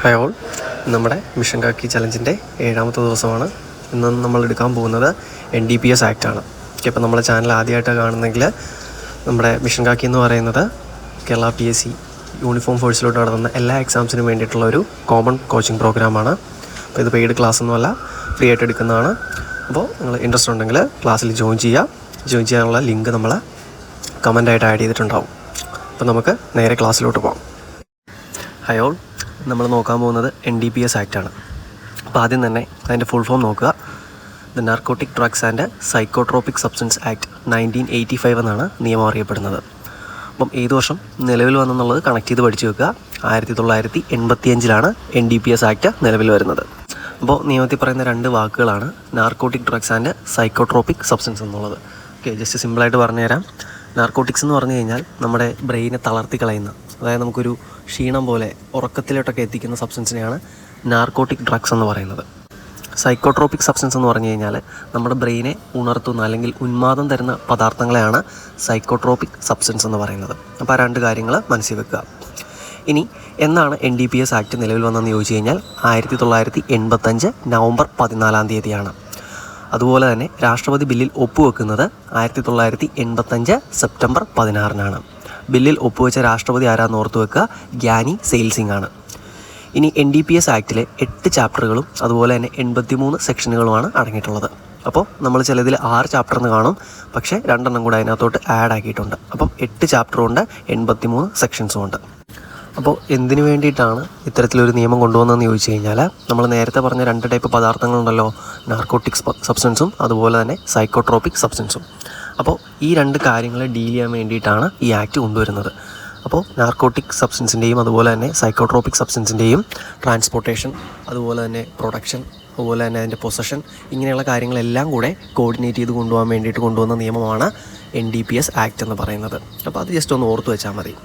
Hi all, നമ്മുടെ mission കാക്കി ചലഞ്ചിൻ്റെ 7ാമത്തെ ദിവസമാണ്. ഇന്ന് നമ്മൾ എടുക്കാൻ പോകുന്നത് NDPS ആക്റ്റാണ്. ഓക്കെ, അപ്പോൾ നമ്മുടെ ചാനൽ ആദ്യമായിട്ടാണ് കാണുന്നെങ്കിൽ നമ്മുടെ മിഷൻ കാക്കി എന്ന് പറയുന്നത് കേരള PSC യൂണിഫോം ഫോഴ്സിലോട്ട് നടത്തുന്ന എല്ലാ എക്സാംസിനും വേണ്ടിയിട്ടുള്ള ഒരു കോമൺ കോച്ചിങ് പ്രോഗ്രാമാണ്. അപ്പോൾ ഇത് പെയ്ഡ് ക്ലാസ് ഒന്നുമല്ല, ഫ്രീ ആയിട്ട് എടുക്കുന്നതാണ്. അപ്പോൾ നിങ്ങൾ ഇൻട്രസ്റ്റ് ഉണ്ടെങ്കിൽ ക്ലാസ്സിൽ ജോയിൻ ചെയ്യാനുള്ള ലിങ്ക് നമ്മൾ കമൻ്റായിട്ട് ആഡ് ചെയ്തിട്ടുണ്ടാവും. അപ്പോൾ നമുക്ക് നേരെ ക്ലാസ്സിലോട്ട് പോകാം. ഹായ് ഓൾ, നമ്മൾ നോക്കാൻ പോകുന്നത് NDPS ആക്റ്റാണ്. അപ്പോൾ ആദ്യം തന്നെ അതിൻ്റെ ഫുൾ ഫോം നോക്കുക. The narcotic drugs and psychotropic substance act 1985 എന്നാണ് നിയമം അറിയപ്പെടുന്നത്. അപ്പം ഏത് വർഷം നിലവിൽ വന്നെന്നുള്ളത് കണക്ട് ചെയ്ത് പഠിച്ചു വെക്കുക. 1985 NDPS ആക്ട് നിലവിൽ വരുന്നത്. അപ്പോൾ നിയമത്തിൽ പറയുന്ന 2 വാക്കുകളാണ് narcotic drugs and psychotropic substance എന്നുള്ളത്. ഓക്കെ, ജസ്റ്റ് സിമ്പിളായിട്ട് പറഞ്ഞുതരാം. നാർക്കോട്ടിക്സ് എന്ന് പറഞ്ഞു കഴിഞ്ഞാൽ നമ്മുടെ ബ്രെയിനെ തളർത്തി കളയുന്ന, അതായത് നമുക്കൊരു ക്ഷീണം പോലെ ഉറക്കത്തിലോട്ടൊക്കെ എത്തിക്കുന്ന സബ്സ്റ്റൻസിനെയാണ് നാർക്കോട്ടിക് ഡ്രഗ്സ് എന്ന് പറയുന്നത്. സൈക്കോട്രോപിക് സബ്സ്റ്റൻസ് എന്ന് പറഞ്ഞു കഴിഞ്ഞാൽ നമ്മുടെ ബ്രെയിനെ ഉണർത്തുന്ന അല്ലെങ്കിൽ ഉന്മാദം തരുന്ന പദാർത്ഥങ്ങളെയാണ് സൈക്കോട്രോപിക് സബ്സ്റ്റൻസ് എന്ന് പറയുന്നത്. അപ്പോൾ ആ 2 കാര്യങ്ങൾ മനസ്സിൽ വെക്കുക. ഇനി എന്നാണ് NDPS ആക്ട് നിലവിൽ വന്നതെന്ന് ചോദിച്ചു കഴിഞ്ഞാൽ 1985 നവംബർ 14 അതുപോലെ തന്നെ രാഷ്ട്രപതി ബില്ലിൽ ഒപ്പുവെക്കുന്നത് 1985 സെപ്റ്റംബർ 16 ബില്ലിൽ ഒപ്പുവെച്ച രാഷ്ട്രപതി ആരാന്ന് ഓർത്തു വെക്കുക, ഗ്യാനി സെയിൽ സിംഗ് ആണ്. ഇനി NDPS ആക്റ്റിലെ 8 ചാപ്റ്ററുകളും അതുപോലെ തന്നെ 83 സെക്ഷനുകളുമാണ് അടങ്ങിയിട്ടുള്ളത്. അപ്പോൾ നമ്മൾ ചിലതിൽ 6 ചാപ്റ്റർ എന്ന് കാണും, പക്ഷേ 2 എണ്ണം കൂടെ അതിനകത്തോട്ട് ആഡ് ആക്കിയിട്ടുണ്ട്. അപ്പം 8 ചാപ്റ്ററും ഉണ്ട്, 83 സെക്ഷൻസും ഉണ്ട്. അപ്പോൾ എന്തിനു വേണ്ടിയിട്ടാണ് ഇത്തരത്തിലൊരു നിയമം കൊണ്ടുവന്നതെന്ന് ചോദിച്ചു കഴിഞ്ഞാൽ നമ്മൾ നേരത്തെ പറഞ്ഞ 2 ടൈപ്പ് പദാർത്ഥങ്ങളുണ്ടല്ലോ, നാർക്കോട്ടിക് സബ്സ്റ്റൻസും അതുപോലെ തന്നെ സൈക്കോട്രോപിക് സബ്സ്റ്റൻസും. അപ്പോൾ ഈ 2 കാര്യങ്ങളെ ഡീൽ ചെയ്യാൻ വേണ്ടിയിട്ടാണ് ഈ ആക്ട് കൊണ്ടുവരുന്നത്. അപ്പോൾ നാർക്കോട്ടിക് സബ്സ്റ്റൻസിൻ്റെയും അതുപോലെ തന്നെ സൈക്കോട്രോപിക് സബ്സ്റ്റൻസിൻ്റെയും ട്രാൻസ്പോർട്ടേഷൻ, അതുപോലെ തന്നെ പ്രൊഡക്ഷൻ, അതുപോലെ തന്നെ അതിൻ്റെ പൊസഷൻ, ഇങ്ങനെയുള്ള കാര്യങ്ങളെല്ലാം കൂടെ കോർഡിനേറ്റ് ചെയ്ത് കൊണ്ടുപോകാൻ വേണ്ടിയിട്ട് കൊണ്ടുവന്ന നിയമമാണ് NDPS ആക്ട് എന്ന് പറയുന്നത്. അപ്പോൾ അത് ജസ്റ്റ് ഒന്ന് ഓർത്ത് വെച്ചാൽ മതി.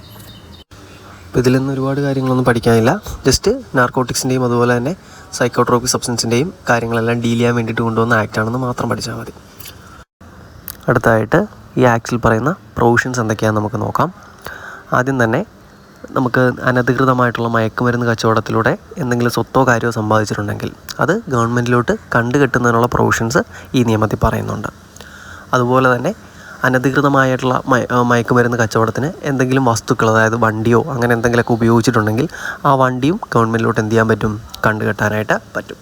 അപ്പോൾ ഇതിൽ നിന്ന് ഒരുപാട് കാര്യങ്ങളൊന്നും പഠിക്കാനില്ല, ജസ്റ്റ് നാർക്കോട്ടിക്സിൻ്റെയും അതുപോലെ തന്നെ സൈക്കോട്രോപിക് സബ്സ്റ്റൻസിൻ്റെയും കാര്യങ്ങളെല്ലാം ഡീൽ ചെയ്യാൻ വേണ്ടിയിട്ട് കൊണ്ടുവന്ന ആക്റ്റാണെന്ന് മാത്രം പഠിച്ചാൽ മതി. അടുത്തതായിട്ട് ഈ ആക്റ്റിൽ പറയുന്ന പ്രൊവിഷൻസ് എന്തൊക്കെയാണെന്ന് നമുക്ക് നോക്കാം. ആദ്യം തന്നെ നമുക്ക് അനധികൃതമായിട്ടുള്ള മയക്കുമരുന്ന് കച്ചവടത്തിലൂടെ എന്തെങ്കിലും സ്വത്തോ കാര്യമോ സമ്പാദിച്ചിട്ടുണ്ടെങ്കിൽ അത് ഗവൺമെൻറ്റിലോട്ട് കണ്ടുകെട്ടുന്നതിനുള്ള പ്രൊവിഷൻസ് ഈ നിയമത്തിൽ പറയുന്നുണ്ട്. അതുപോലെ തന്നെ അനധികൃതമായിട്ടുള്ള മയക്കുമരുന്ന് കച്ചവടത്തിന് എന്തെങ്കിലും വസ്തുക്കൾ, അതായത് വണ്ടിയോ അങ്ങനെ എന്തെങ്കിലുമൊക്കെ ഉപയോഗിച്ചിട്ടുണ്ടെങ്കിൽ ആ വണ്ടിയും ഗവൺമെൻറ്റിലോട്ട് എന്ത് ചെയ്യാൻ പറ്റും, കണ്ടുകെട്ടാനായിട്ട് പറ്റും.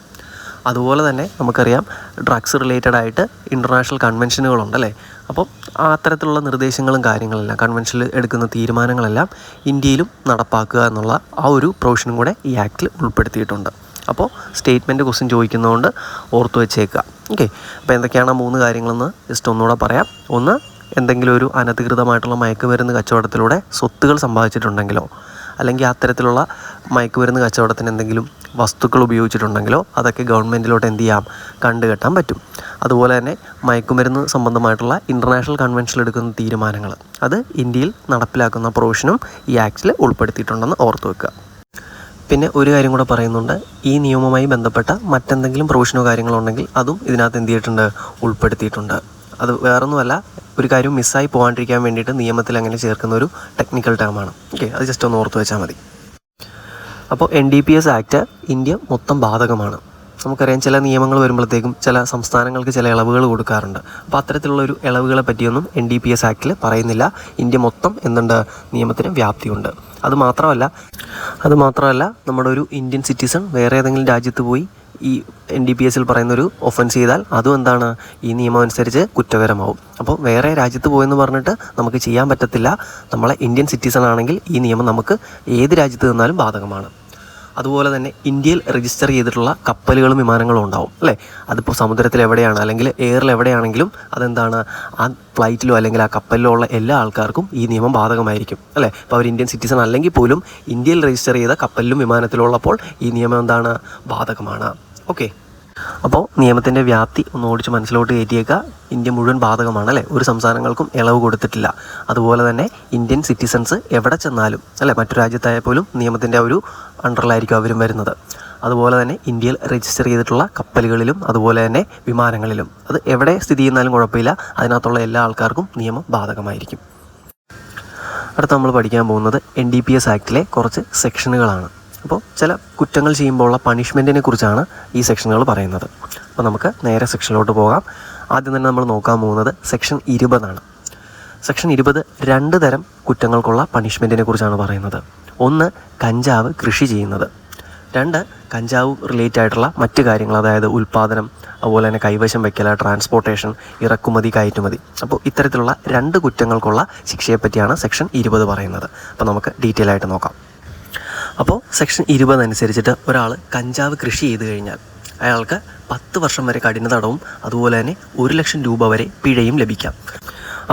അതുപോലെ തന്നെ നമുക്കറിയാം ഡ്രഗ്സ് റിലേറ്റഡ് ആയിട്ട് ഇൻ്റർനാഷണൽ കൺവെൻഷനുകളുണ്ടല്ലേ. അപ്പം അത്തരത്തിലുള്ള നിർദ്ദേശങ്ങളും കാര്യങ്ങളെല്ലാം, കൺവെൻഷനിൽ എടുക്കുന്ന തീരുമാനങ്ങളെല്ലാം ഇന്ത്യയിലും നടപ്പാക്കുക എന്നുള്ള ആ ഒരു പ്രൊവിഷനും കൂടെ ഈ ആക്റ്റിൽ ഉൾപ്പെടുത്തിയിട്ടുണ്ട്. അപ്പോൾ സ്റ്റേറ്റ്മെൻറ്റ് ക്വസ്റ്റ്യൻ ചോദിക്കുന്നതുകൊണ്ട് ഓർത്തു വെച്ചേക്കുക. ഓക്കെ, അപ്പോൾ എന്തൊക്കെയാണ് 3 കാര്യങ്ങളെന്ന് ജസ്റ്റ് ഒന്നുകൂടെ പറയാം. ഒന്ന്, എന്തെങ്കിലും ഒരു അനധികൃതമായിട്ടുള്ള മയക്കുമരുന്ന് കച്ചവടത്തിലൂടെ സ്വത്തുകൾ സമ്പാദിച്ചിട്ടുണ്ടെങ്കിലോ അല്ലെങ്കിൽ അത്തരത്തിലുള്ള മയക്കുമരുന്ന് കച്ചവടത്തിന് എന്തെങ്കിലും വസ്തുക്കൾ ഉപയോഗിച്ചിട്ടുണ്ടെങ്കിലോ അതൊക്കെ ഗവൺമെൻറ്റിലോട്ട് എന്ത് ചെയ്യാം, കണ്ടുകെട്ടാൻ പറ്റും. അതുപോലെ തന്നെ മയക്കുമരുന്ന് സംബന്ധമായിട്ടുള്ള ഇൻ്റർനാഷണൽ കൺവെൻഷനിൽ എടുക്കുന്ന തീരുമാനങ്ങൾ അത് ഇന്ത്യയിൽ നടപ്പിലാക്കുന്ന പ്രൊവിഷനും ഈ ആക്റ്റിൽ ഉൾപ്പെടുത്തിയിട്ടുണ്ടെന്ന് ഓർത്തു വെക്കുക. പിന്നെ ഒരു കാര്യം കൂടെ പറയുന്നുണ്ട്, ഈ നിയമവുമായി ബന്ധപ്പെട്ട മറ്റെന്തെങ്കിലും പ്രൊവിഷനോ കാര്യങ്ങളോ ഉണ്ടെങ്കിൽ അതും ഇതിനകത്ത് എന്ത് ചെയ്തിട്ടുണ്ട്, ഉൾപ്പെടുത്തിയിട്ടുണ്ട്. അത് വേറൊന്നുമല്ല, ഒരു കാര്യം മിസ്സായി പോകാണ്ടിരിക്കാൻ വേണ്ടിയിട്ട് നിയമത്തിൽ അങ്ങനെ ചേർക്കുന്ന ഒരു ടെക്നിക്കൽ ടേമാണ്. ഓക്കെ, അത് ജസ്റ്റ് ഒന്ന് ഓർത്ത് വെച്ചാൽ മതി. അപ്പോൾ NDPS ആക്ട് ഇന്ത്യ മൊത്തം ബാധകമാണ്. നമുക്കറിയാം ചില നിയമങ്ങൾ വരുമ്പോഴത്തേക്കും ചില സംസ്ഥാനങ്ങൾക്ക് ചില ഇളവുകൾ കൊടുക്കാറുണ്ട്. അപ്പോൾ അത്തരത്തിലുള്ള ഒരു ഇളവുകളെ പറ്റിയൊന്നും NDPS ആക്റ്റിൽ പറയുന്നില്ല. ഇന്ത്യ മൊത്തം എന്തുണ്ട്, നിയമത്തിന് വ്യാപ്തിയുണ്ട്. അതുമാത്രമല്ല നമ്മുടെ ഒരു ഇന്ത്യൻ സിറ്റിസൺ വേറെ ഏതെങ്കിലും രാജ്യത്ത് പോയി ഈ NDPSൽ പറയുന്നൊരു ഒഫൻസ് ചെയ്താൽ അതും എന്താണ്, ഈ നിയമം അനുസരിച്ച് കുറ്റകരമാവും. അപ്പോൾ വേറെ രാജ്യത്ത് പോയെന്ന് പറഞ്ഞിട്ട് നമുക്ക് ചെയ്യാൻ പറ്റത്തില്ല. നമ്മളെ ഇന്ത്യൻ സിറ്റിസൺ ആണെങ്കിൽ ഈ നിയമം നമുക്ക് ഏത് രാജ്യത്ത് നിന്നാലും ബാധകമാണ്. അതുപോലെ തന്നെ ഇന്ത്യയിൽ രജിസ്റ്റർ ചെയ്തിട്ടുള്ള കപ്പലുകളും വിമാനങ്ങളും ഉണ്ടാവും അല്ലേ. അതിപ്പോൾ സമുദ്രത്തിൽ എവിടെയാണ് അല്ലെങ്കിൽ എയറിൽ എവിടെയാണെങ്കിലും അതെന്താണ്, ആ ഫ്ലൈറ്റിലോ അല്ലെങ്കിൽ ആ കപ്പലിലോ ഉള്ള എല്ലാ ആൾക്കാർക്കും ഈ നിയമം ബാധകമായിരിക്കും അല്ലേ. അപ്പോൾ അവർ ഇന്ത്യൻ സിറ്റിസൺ അല്ലെങ്കിൽ പോലും ഇന്ത്യയിൽ രജിസ്റ്റർ ചെയ്ത കപ്പലിലും വിമാനത്തിലും ഉള്ളപ്പോൾ ഈ നിയമം എന്താണ്, ബാധകമാണ്. ഓക്കെ, അപ്പോൾ നിയമത്തിൻ്റെ വ്യാപ്തി ഒന്ന് ഓടിച്ച് മനസ്സിലോട്ട് കയറ്റിയേക്കുക. ഇന്ത്യ മുഴുവൻ ബാധകമാണ് അല്ലേ, ഒരു സംസ്ഥാനങ്ങൾക്കും ഇളവ് കൊടുത്തിട്ടില്ല. അതുപോലെ തന്നെ ഇന്ത്യൻ സിറ്റിസൺസ് എവിടെ ചെന്നാലും അല്ലേ, മറ്റു രാജ്യത്തായാൽ പോലും നിയമത്തിൻ്റെ ഒരു അണ്ടറിലായിരിക്കും അവരും വരുന്നത്. അതുപോലെ തന്നെ ഇന്ത്യയിൽ രജിസ്റ്റർ ചെയ്തിട്ടുള്ള കപ്പലുകളിലും അതുപോലെ തന്നെ വിമാനങ്ങളിലും അത് എവിടെ സ്ഥിതി ചെയ്യുന്നാലും കുഴപ്പമില്ല, അതിനകത്തുള്ള എല്ലാ ആൾക്കാർക്കും നിയമം ബാധകമായിരിക്കും. അടുത്ത നമ്മൾ പഠിക്കാൻ പോകുന്നത് NDPS ആക്റ്റിലെ കുറച്ച് സെക്ഷനുകളാണ്. അപ്പോൾ ചില കുറ്റങ്ങൾ ചെയ്യുമ്പോഴുള്ള പണിഷ്മെൻറ്റിനെ കുറിച്ചാണ് ഈ സെക്ഷനുകൾ പറയുന്നത്. അപ്പോൾ നമുക്ക് നേരെ സെക്ഷനിലോട്ട് പോകാം. ആദ്യം തന്നെ നമ്മൾ നോക്കാൻ പോകുന്നത് സെക്ഷൻ 20 സെക്ഷൻ 20 2 തരം കുറ്റങ്ങൾക്കുള്ള പണിഷ്മെൻറ്റിനെ കുറിച്ചാണ് പറയുന്നത്. ഒന്ന്, കഞ്ചാവ് കൃഷി ചെയ്യുന്നത്. 2, കഞ്ചാവ് റിലേറ്റ് ആയിട്ടുള്ള മറ്റ് കാര്യങ്ങൾ, അതായത് ഉൽപ്പാദനം, അതുപോലെ തന്നെ കൈവശം വയ്ക്കൽ, ട്രാൻസ്പോർട്ടേഷൻ, ഇറക്കുമതി, കയറ്റുമതി. അപ്പോൾ ഇത്തരത്തിലുള്ള 2 കുറ്റങ്ങൾക്കുള്ള ശിക്ഷയെപ്പറ്റിയാണ് സെക്ഷൻ 20 പറയുന്നത്. അപ്പോൾ നമുക്ക് ഡീറ്റെയിൽ ആയിട്ട് നോക്കാം. അപ്പോൾ സെക്ഷൻ 20 അനുസരിച്ചിട്ട് ഒരാൾ കഞ്ചാവ് കൃഷി ചെയ്ത് കഴിഞ്ഞാൽ അയാൾക്ക് 10 വർഷം വരെ കഠിന തടവും അതുപോലെ തന്നെ 1 ലക്ഷം രൂപ വരെ പിഴയും ലഭിക്കാം.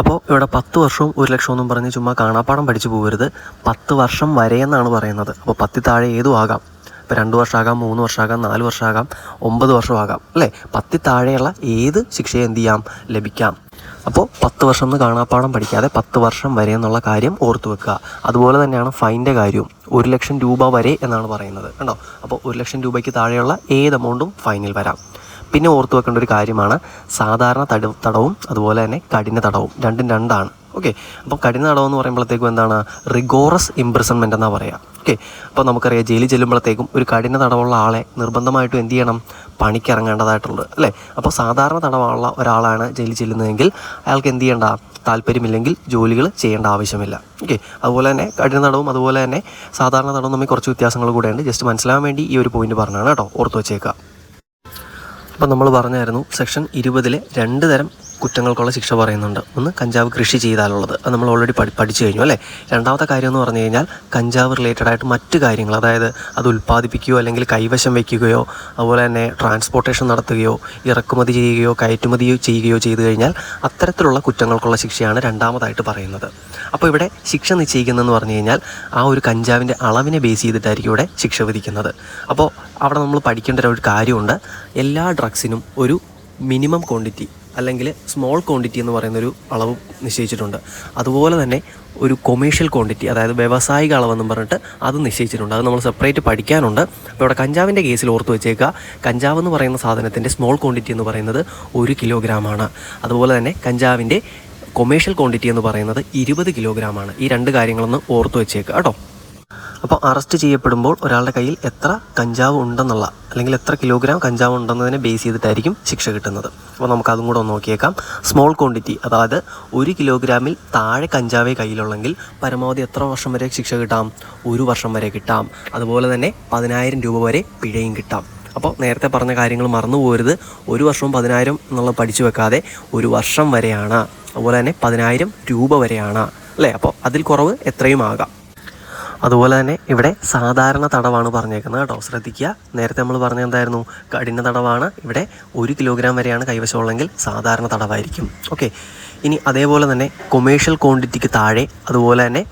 അപ്പോൾ ഇവിടെ 10 വർഷവും 1 ലക്ഷം എന്നും പറഞ്ഞ് ചുമ്മാ കാണാപ്പാടം പഠിച്ചു പോകരുത്. 10 വർഷം വരെ എന്നാണ് പറയുന്നത്. അപ്പോൾ 10 താഴെ ഏതും ആകാം. ഇപ്പോൾ 2 വർഷമാകാം, 3 വർഷമാകാം, 4 വർഷമാകാം, 9 വർഷമാകാം, അല്ലേ? 10 താഴെയുള്ള ഏത് ശിക്ഷയെ എന്ത് ചെയ്യാം? ലഭിക്കാം. അപ്പോൾ 10 വർഷം എന്ന് കാണാപ്പാടം പഠിക്കാതെ 10 വർഷം വരെ എന്നുള്ള കാര്യം ഓർത്തു വെക്കുക. അതുപോലെ തന്നെയാണ് ഫൈൻ്റെ കാര്യവും. 1 ലക്ഷം രൂപ വരെ എന്നാണ് പറയുന്നത്, കണ്ടോ? അപ്പോൾ 1 ലക്ഷം രൂപയ്ക്ക് താഴെയുള്ള ഏത് എമൗണ്ടും ഫൈനിൽ വരാം. പിന്നെ ഓർത്തു വെക്കേണ്ട ഒരു കാര്യമാണ് സാധാരണ തടവും അതുപോലെ തന്നെ കഠിന തടവും. രണ്ടും രണ്ടാണ്. ഓക്കെ. അപ്പോൾ കഠിന തടവ് എന്ന് പറയുമ്പോഴത്തേക്കും എന്താണ്? റിഗോറസ് ഇംപ്രിസൺമെൻറ്റ് എന്നാണ് പറയുക. ഓക്കെ. അപ്പോൾ നമുക്കറിയാം, ജയിലിൽ ചെല്ലുമ്പോഴത്തേക്കും ഒരു കഠിന തടവുള്ള ആളെ നിർബന്ധമായിട്ടും എന്ത് ചെയ്യണം? പണിക്കിറങ്ങേണ്ടതായിട്ടുള്ളത്, അല്ലേ? അപ്പോൾ സാധാരണ തടവുള്ള ഒരാളാണ് ജയിലിൽ ചെല്ലുന്നതെങ്കിൽ അയാൾക്ക് എന്ത് ചെയ്യേണ്ട? താല്പര്യമില്ലെങ്കിൽ ജോലികൾ ചെയ്യേണ്ട ആവശ്യമില്ല. ഓക്കെ. അതുപോലെ തന്നെ കഠിന തടവും അതുപോലെ തന്നെ സാധാരണ തടവും തമ്മിൽ കുറച്ച് വ്യത്യാസങ്ങൾ കൂടെയുണ്ട്. ജസ്റ്റ് മനസ്സിലാവാൻ വേണ്ടി ഈ ഒരു പോയിന്റ് പറഞ്ഞാണ് കേട്ടോ, ഓർത്ത് വെച്ചേക്കുക. അപ്പോൾ നമ്മൾ പറഞ്ഞായിരുന്നു സെക്ഷൻ 20 2 തരം കുറ്റങ്ങൾക്കുള്ള ശിക്ഷ പറയുന്നുണ്ട്. ഒന്ന്, കഞ്ചാവ് കൃഷി ചെയ്താലുള്ളത്. അത് നമ്മൾ ഓൾറെഡി പഠിച്ചു കഴിഞ്ഞു, അല്ലേ? രണ്ടാമത്തെ കാര്യം എന്ന് പറഞ്ഞു കഴിഞ്ഞാൽ കഞ്ചാവ് റിലേറ്റഡ് ആയിട്ട് മറ്റ് കാര്യങ്ങൾ, അതായത് അത് ഉൽപ്പാദിപ്പിക്കുകയോ അല്ലെങ്കിൽ കൈവശം വയ്ക്കുകയോ അതുപോലെ തന്നെ ട്രാൻസ്പോർട്ടേഷൻ നടത്തുകയോ ഇറക്കുമതി ചെയ്യുകയോ കയറ്റുമതി ചെയ്യുകയോ ചെയ്തു കഴിഞ്ഞാൽ അത്തരത്തിലുള്ള കുറ്റങ്ങൾക്കുള്ള ശിക്ഷയാണ് രണ്ടാമതായിട്ട് പറയുന്നത്. അപ്പോൾ ഇവിടെ ശിക്ഷ നിശ്ചയിക്കുന്നതെന്ന് പറഞ്ഞു കഴിഞ്ഞാൽ ആ ഒരു കഞ്ചാവിൻ്റെ അളവിനെ ബേസ് ചെയ്തിട്ടായിരിക്കും ഇവിടെ ശിക്ഷ വിധിക്കുന്നത്. അപ്പോൾ അവിടെ നമ്മൾ പഠിക്കേണ്ട ഒരു കാര്യമുണ്ട്. എല്ലാ ഡ്രഗ്സിനും ഒരു മിനിമം ക്വാണ്ടിറ്റി അല്ലെങ്കിൽ സ്മോൾ ക്വാണ്ടിറ്റി എന്ന് പറയുന്നൊരു അളവ് നിശ്ചയിച്ചിട്ടുണ്ട്. അതുപോലെ തന്നെ ഒരു കൊമേഴ്ഷ്യൽ ക്വാണ്ടിറ്റി, അതായത് വ്യാവസായിക അളവെന്നും പറഞ്ഞിട്ട് അത് നിശ്ചയിച്ചിട്ടുണ്ട്. അത് നമ്മൾ സെപ്പറേറ്റ് പഠിക്കാനുണ്ട്. അപ്പോൾ ഇവിടെ കഞ്ചാവിൻ്റെ കേസിൽ ഓർത്ത് വെച്ചേക്കുക, കഞ്ചാവ് എന്ന് പറയുന്ന സാധനത്തിൻ്റെ സ്മോൾ ക്വാണ്ടിറ്റി എന്ന് പറയുന്നത് 1 കിലോഗ്രാമാണ്. അതുപോലെ തന്നെ കഞ്ചാവിൻ്റെ കൊമേഴ്ഷ്യൽ ക്വാണ്ടിറ്റി എന്ന് പറയുന്നത് 20 കിലോഗ്രാമാണ്. ഈ 2 കാര്യങ്ങളൊന്ന് ഓർത്ത് വെച്ചേക്കുക കേട്ടോ. അപ്പോൾ അറസ്റ്റ് ചെയ്യപ്പെടുമ്പോൾ ഒരാളുടെ കയ്യിൽ എത്ര കഞ്ചാവ് ഉണ്ടെന്നുള്ള അല്ലെങ്കിൽ എത്ര കിലോഗ്രാം കഞ്ചാവ് ഉണ്ടെന്നതിനെ ബേസ് ചെയ്തിട്ടായിരിക്കും ശിക്ഷ കിട്ടുന്നത്. അപ്പോൾ നമുക്കതും കൂടെ ഒന്ന് നോക്കിയേക്കാം. സ്മോൾ ക്വാണ്ടിറ്റി, അതായത് 1 കിലോഗ്രാമിൽ താഴെ കഞ്ചാവേ കയ്യിലുള്ളെങ്കിൽ പരമാവധി എത്ര വർഷം വരെ ശിക്ഷ കിട്ടാം? 1 വർഷം വരെ കിട്ടാം. അതുപോലെ തന്നെ 10,000 രൂപ വരെ പിഴയും കിട്ടാം. അപ്പോൾ നേരത്തെ പറഞ്ഞ കാര്യങ്ങൾ മറന്നു പോകരുത്. 1 വർഷവും 10,000 എന്നുള്ളത് പഠിച്ചു വെക്കാതെ 1 വർഷം വരെയാണ്, അതുപോലെ തന്നെ 10,000 രൂപ വരെയാണ്, അല്ലേ? അപ്പോൾ അതിൽ കുറവ് എത്രയും ആകാം. അതുപോലെ തന്നെ ഇവിടെ സാധാരണ തടവാണ് പറഞ്ഞേക്കുന്നത് കേട്ടോ, ശ്രദ്ധിക്കുക. നേരത്തെ നമ്മൾ പറഞ്ഞ എന്തായിരുന്നു? കഠിന തടവാണ്. ഇവിടെ 1 കിലോഗ്രാം വരെയാണ് കൈവശമുള്ളെങ്കിൽ സാധാരണ തടവായിരിക്കും. ഓക്കെ. ഇനി അതേപോലെ തന്നെ കൊമേഴ്ഷ്യൽ ക്വാണ്ടിറ്റിക്ക് താഴെ അതുപോലെ തന്നെ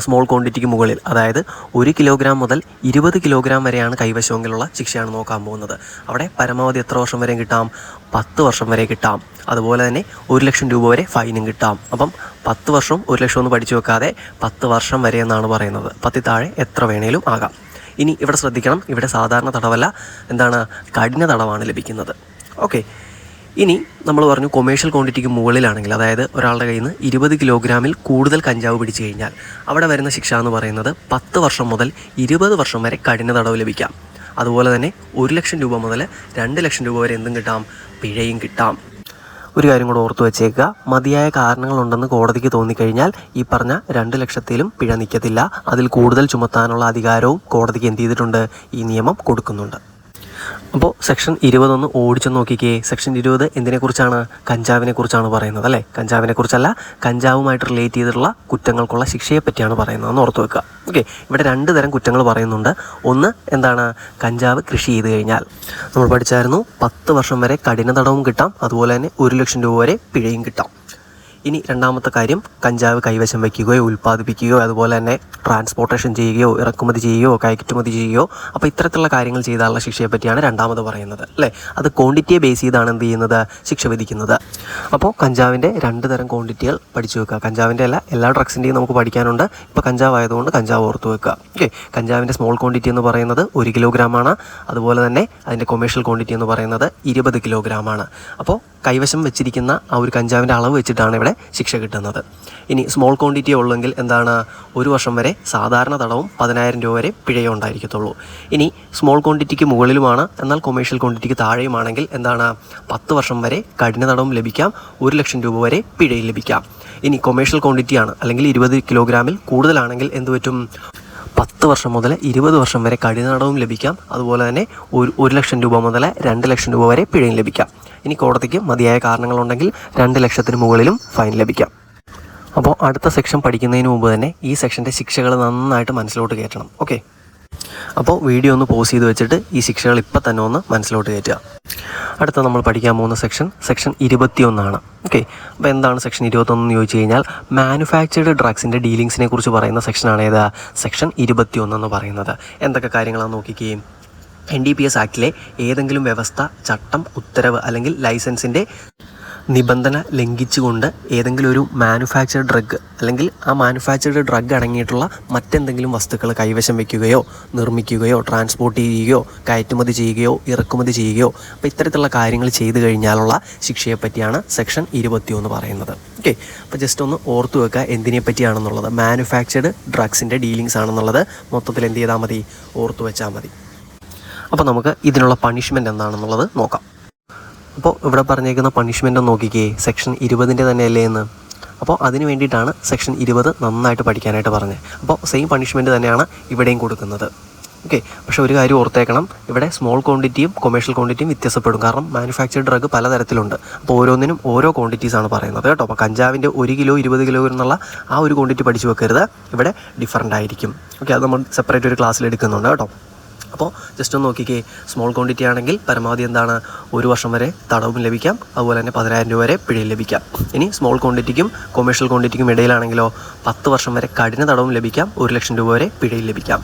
സ്മോൾ ക്വാണ്ടിറ്റിക്ക് മുകളിൽ, അതായത് 1 കിലോഗ്രാം മുതൽ 20 കിലോഗ്രാം വരെയാണ് കൈവശമെങ്കിലുള്ള ശിക്ഷയാണ് നോക്കാൻ പോകുന്നത്. അവിടെ പരമാവധി എത്ര വർഷം വരെ കിട്ടാം? 10 വർഷം വരെ കിട്ടാം. അതുപോലെ തന്നെ 1 ലക്ഷം രൂപ വരെ ഫൈനും കിട്ടാം. അപ്പം 10 വർഷവും 1 ലക്ഷം ഒന്നും പഠിച്ചു വെക്കാതെ 10 വർഷം വരെ എന്നാണ് പറയുന്നത്. 10 താഴെ എത്ര വേണേലും ആകാം. ഇനി ഇവിടെ ശ്രദ്ധിക്കണം, ഇവിടെ സാധാരണ തടവല്ല, എന്താണ്? കഠിന തടവാണ് ലഭിക്കുന്നത്. ഓക്കെ. ഇനി നമ്മൾ പറഞ്ഞു കൊമേഴ്ഷ്യൽ ക്വാണ്ടിറ്റിക്ക് മുകളിലാണെങ്കിൽ, അതായത് ഒരാളുടെ കയ്യിൽ നിന്ന് 20 കിലോഗ്രാമിൽ കൂടുതൽ കഞ്ചാവ് പിടിച്ചു കഴിഞ്ഞാൽ അവിടെ വരുന്ന ശിക്ഷ എന്ന് പറയുന്നത് 10 വർഷം മുതൽ 20 വർഷം വരെ കഠിന തടവ് ലഭിക്കാം. അതുപോലെ തന്നെ 1 ലക്ഷം രൂപ മുതൽ 2 ലക്ഷം രൂപ വരെ എന്തും കിട്ടാം? പിഴയും കിട്ടാം. ഒരു കാര്യം കൂടെ ഓർത്ത് വെച്ചേക്കുക, മതിയായ കാരണങ്ങളുണ്ടെന്ന് കോടതിക്ക് തോന്നിക്കഴിഞ്ഞാൽ ഈ പറഞ്ഞ 2 ലക്ഷത്തിലും പിഴ നിൽക്കത്തില്ല. അതിൽ കൂടുതൽ ചുമത്താനുള്ള അധികാരവും കോടതിക്ക് എന്ത് ചെയ്തിട്ടുണ്ട്? ഈ നിയമം കൊടുക്കുന്നുണ്ട്. അപ്പോൾ സെക്ഷൻ 21 ഓടിച്ചു നോക്കിക്കേ. സെക്ഷൻ 20 എന്തിനെക്കുറിച്ചാണ്? കഞ്ചാവിനെ കുറിച്ചാണ് പറയുന്നത്, അല്ലേ? കഞ്ചാവിനെ കുറിച്ചല്ല, കഞ്ചാവുമായിട്ട് റിലേറ്റ് ചെയ്തിട്ടുള്ള കുറ്റങ്ങൾക്കുള്ള ശിക്ഷയെ പറ്റിയാണ് പറയുന്നതെന്ന് ഓർത്ത് വെക്കുക. ഓക്കെ. ഇവിടെ 2 തരം കുറ്റങ്ങൾ പറയുന്നുണ്ട്. ഒന്ന് എന്താണ്? കഞ്ചാവ് കൃഷി ചെയ്ത് കഴിഞ്ഞാൽ നമ്മൾ പഠിച്ചായിരുന്നു 10 വർഷം വരെ കഠിന തടവും കിട്ടാം, അതുപോലെ തന്നെ 1 ലക്ഷം രൂപ വരെ പിഴയും കിട്ടാം. ഇനി രണ്ടാമത്തെ കാര്യം, കഞ്ചാവ് കൈവശം വയ്ക്കുകയോ ഉൽപ്പാദിപ്പിക്കുകയോ അതുപോലെ തന്നെ ട്രാൻസ്പോർട്ടേഷൻ ചെയ്യുകയോ ഇറക്കുമതി ചെയ്യുകയോ കയറ്റുമതി ചെയ്യുകയോ, അപ്പോൾ ഇത്തരത്തിലുള്ള കാര്യങ്ങൾ ചെയ്താലുള്ള ശിക്ഷയെ പറ്റിയാണ് രണ്ടാമത് പറയുന്നത്, അല്ലേ? അത് ക്വാണ്ടിറ്റിയെ ബേസ് ചെയ്താണ് എന്ത് ചെയ്യുന്നത്? ശിക്ഷ വിധിക്കുന്നത്. അപ്പോൾ കഞ്ചാവിൻ്റെ 2 തരം ക്വാണ്ടിറ്റികൾ പഠിച്ചു വെക്കുക. കഞ്ചാവിൻ്റെ എല്ലാ ഡ്രഗ്സിൻ്റെയും നമുക്ക് പഠിക്കാനുണ്ട്. ഇപ്പോൾ കഞ്ചാവ് ആയതുകൊണ്ട് കഞ്ചാവ് ഓർത്ത് വെക്കുക. ഓക്കെ. കഞ്ചാവിൻ്റെ സ്മോൾ ക്വാണ്ടിറ്റി എന്ന് പറയുന്നത് 1 കിലോഗ്രാമാണ്. അതുപോലെ തന്നെ അതിൻ്റെ കൊമേഴ്ഷ്യൽ ക്വാണ്ടിറ്റി എന്ന് പറയുന്നത് 20 കിലോഗ്രാമാണ്. അപ്പോൾ കൈവശം വെച്ചിരിക്കുന്ന ആ ഒരു കഞ്ചാവിൻ്റെ അളവ് വെച്ചിട്ടാണ് ഇവിടെ ശിക്ഷ കിട്ടുന്നത്. ഇനി സ്മോൾ ക്വാണ്ടിറ്റി ഉള്ളെങ്കിൽ എന്താണ്, 1 വർഷം വരെ സാധാരണ തടവും 10,000 രൂപ വരെ പിഴയും ഉണ്ടായിരിക്കത്തുള്ളൂ. ഇനി സ്മോൾ ക്വാണ്ടിറ്റിക്ക് മുകളിലുമാണ് എന്നാൽ കൊമേഴ്ഷ്യൽ ക്വാണ്ടിറ്റിക്ക് താഴെയുമാണെങ്കിൽ എന്താണ്, 10 വർഷം വരെ കഠിന തടവും ലഭിക്കാം, 1 ലക്ഷം രൂപ വരെ പിഴയും ലഭിക്കാം. ഇനി കൊമേഴ്ഷ്യൽ ക്വാണ്ടിറ്റിയാണ് അല്ലെങ്കിൽ 20 കിലോഗ്രാമിൽ കൂടുതലാണെങ്കിൽ എന്ത് പറ്റും, 10 വർഷം മുതൽ 20 വർഷം വരെ കഠിന തടവും ലഭിക്കാം. അതുപോലെ തന്നെ 1 ലക്ഷം രൂപ മുതൽ 2 ലക്ഷം രൂപ വരെ പിഴയും ലഭിക്കാം. ഇനി കോടതിക്ക് മതിയായ കാരണങ്ങളുണ്ടെങ്കിൽ 2 ലക്ഷത്തിന് മുകളിലും ഫൈൻ ലഭിക്കാം. അപ്പോൾ അടുത്ത സെക്ഷൻ പഠിക്കുന്നതിന് മുമ്പ് തന്നെ ഈ സെക്ഷൻ്റെ ശിക്ഷകൾ നന്നായിട്ട് മനസ്സിലോട്ട് കയറ്റണം. ഓക്കെ, അപ്പോൾ വീഡിയോ ഒന്ന് പോസ് ചെയ്ത് വെച്ചിട്ട് ഈ ശിക്ഷകൾ ഇപ്പം തന്നെ ഒന്ന് മനസ്സിലോട്ട് കയറ്റുക. അടുത്ത നമ്മൾ പഠിക്കാൻ പോകുന്ന സെക്ഷൻ 21 ഓക്കെ, അപ്പോൾ എന്താണ് സെക്ഷൻ 21 എന്ന് ചോദിച്ചു കഴിഞ്ഞാൽ മാനുഫാക്ചേർഡ് ഡ്രഗ്സിൻ്റെ ഡീലിങ്സിനെ കുറിച്ച് പറയുന്ന സെക്ഷനാണ് ഏത്, സെക്ഷൻ 21 എന്ന് പറയുന്നത്. എന്തൊക്കെ കാര്യങ്ങളാണ് നോക്കിക്കുകയും, NDPS ആക്ടിലെ ഏതെങ്കിലും വ്യവസ്ഥ, ചട്ടം, ഉത്തരവ് അല്ലെങ്കിൽ ലൈസൻസിൻ്റെ നിബന്ധന ലംഘിച്ചുകൊണ്ട് ഏതെങ്കിലും ഒരു മാനുഫാക്ചർഡ് ഡ്രഗ് അല്ലെങ്കിൽ ആ മാനുഫാക്ചർഡ് ഡ്രഗ് അടങ്ങിയിട്ടുള്ള മറ്റെന്തെങ്കിലും വസ്തുക്കൾ കൈവശം വയ്ക്കുകയോ നിർമ്മിക്കുകയോ ട്രാൻസ്പോർട്ട് ചെയ്യുകയോ കയറ്റുമതി ചെയ്യുകയോ ഇറക്കുമതി ചെയ്യുകയോ അപ്പോൾ ഇത്തരത്തിലുള്ള കാര്യങ്ങൾ ചെയ്തു കഴിഞ്ഞാലുള്ള ശിക്ഷയെ പറ്റിയാണ് സെക്ഷൻ 21 പറയുന്നത്. ഓക്കെ, അപ്പോൾ ജസ്റ്റ് ഒന്ന് ഓർത്തു വെക്കുക എന്തിനെ പറ്റിയാണെന്നുള്ളത്. മാനുഫാക്ചർഡ് ഡ്രഗ്സിൻ്റെ ഡീലിങ്സ് ആണെന്നുള്ളത് മൊത്തത്തിൽ എന്ത് ചെയ്താൽ മതി, ഓർത്തു വെച്ചാൽ മതി. അപ്പോൾ നമുക്ക് ഇതിനുള്ള പണിഷ്മെൻറ്റ് എന്താണെന്നുള്ളത് നോക്കാം. അപ്പോൾ ഇവിടെ പറഞ്ഞേക്കുന്ന പണിഷ്മെൻ്റ് ഒന്ന് നോക്കിക്കേ, സെക്ഷൻ 20 തന്നെയല്ലേ എന്ന്. അപ്പോൾ അതിന് വേണ്ടിയിട്ടാണ് സെക്ഷൻ 20 നന്നായിട്ട് പഠിക്കാനായിട്ട് പറഞ്ഞത്. അപ്പോൾ സെയിം പണിഷ്മെൻറ്റ് തന്നെയാണ് ഇവിടെയും കൊടുക്കുന്നത്. ഓക്കെ, പക്ഷേ ഒരു കാര്യം ഓർത്തേക്കണം, ഇവിടെ സ്മോൾ ക്വാണ്ടിറ്റിയും കൊമേഴ്ഷ്യൽ ക്വാണ്ടിറ്റിയും വ്യത്യാസപ്പെടും. കാരണം മാനുഫാക്ചർഡ് ഡ്രഗ് പലതരത്തിലുണ്ട്. അപ്പോൾ ഓരോന്നിനും ഓരോ ക്വാണ്ടിറ്റീസാണ് പറയുന്നത് കേട്ടോ. അപ്പോൾ കഞ്ചാവിൻ്റെ 1 കിലോ 20 കിലോ എന്നുള്ള ആ ഒരു ക്വാണ്ടിറ്റി പഠിച്ചു വെക്കരുത്, ഇവിടെ ഡിഫറൻ്റ് ആയിരിക്കും. ഓക്കെ, അത് നമ്മൾ സെപ്പറേറ്റ് ഒരു ക്ലാസ്സിൽ എടുക്കുന്നുണ്ട് കേട്ടോ. അപ്പോൾ ജസ്റ്റ് ഒന്ന് നോക്കിക്കേ, സ്മോൾ ക്വാണ്ടിറ്റി ആണെങ്കിൽ പരമാവധി എന്താണ്, 1 വർഷം വരെ തടവും ലഭിക്കാം, അതുപോലെ തന്നെ 10,000 രൂപ വരെ പിഴയും ലഭിക്കാം. ഇനി സ്മോൾ ക്വാണ്ടിറ്റിക്കും കൊമേഴ്ഷ്യൽ ക്വാണ്ടിറ്റിക്കും ഇടയിലാണെങ്കിലോ 10 വർഷം വരെ കഠിന തടവും ലഭിക്കാം, 1 ലക്ഷം രൂപ വരെ പിഴയും ലഭിക്കാം.